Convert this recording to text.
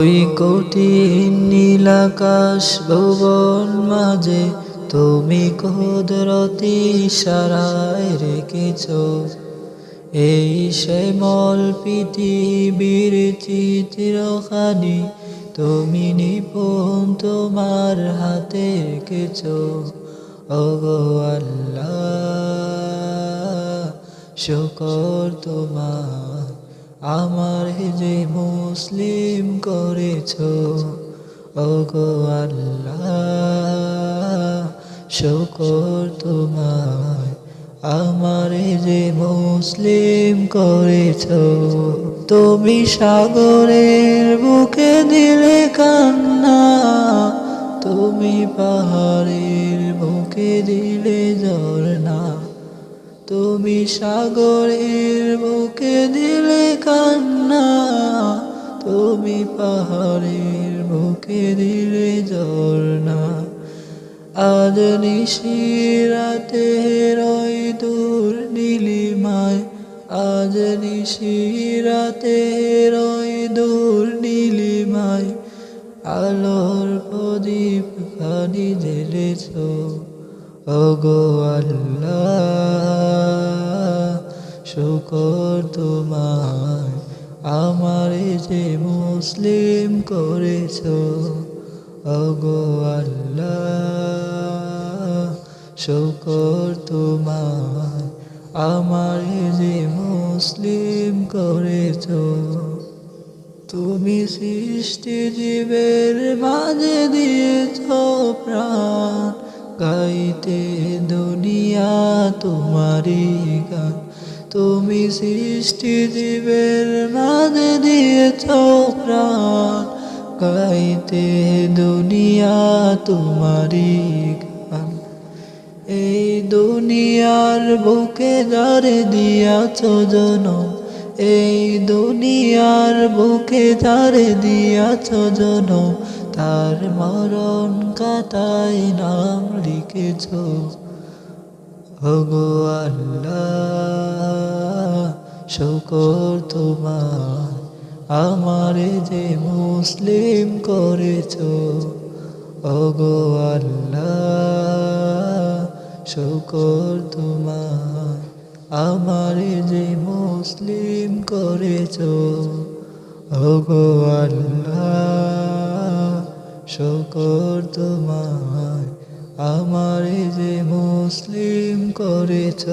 ওই কঠিন নীলাকাশ ভুবন মাঝে তুমি কুদরতি ইশারায় রেখেছ এই শ্যামল পৃথিবীর চিত্রখানি তুমি নিপুণ তোমার হাতে রেখেছ। ওগো আল্লাহ শুকর তোমার আমার যে মুসলিম করেছ। ওগো আল্লাহ শুকর তোমার আমার যে মুসলিম করেছ। তুমি সাগরের বুকে দিলে কান্না, তুমি পাহাড়ের বুকে দিলে ঝরনা, তুমি সাগরের বুকে দিলে কান্না, তুমি পাহাড়ের বুকে দিলে ঝরনা। আজ নিশিরাতে রই দূর নীলিমায়, আজ নিশিরাতে রই দূর নীলিমায়, আলোর প্রদীপ খানি জ্বেলেছ। ওগো আল্লাহ শুকর তোমার আমার যে মুসলিম করেছ। ওগো আল্লাহ শুকর তোমার আমার যে মুসলিম করেছ। তুমি সৃষ্টি জীবের মাঝে দিয়েছ প্রাণ, গাইতে দুনিয়া তোমারি গান। তুমি সৃষ্টি জীবের মাঝে দিয়েছ প্রাণ, গাইতে দুনিয়া তোমারি গান। এই দুনিয়ার বুকে যারে দিয়াছ জনম, এই দুনিয়ার বুকে যারে দিয়াছ জনম, তার মরণ কাটায় নাম লিখেছ। ওগো আল্লাহ শুকর তোমার আমার যে মুসলিম করেছ। ওগো আল্লাহ শুকর তোমার আমার যে মুসলিম করেছ। ওগো আল্লাহ শুকর তোমার আমার যে মুসলিম করেছ।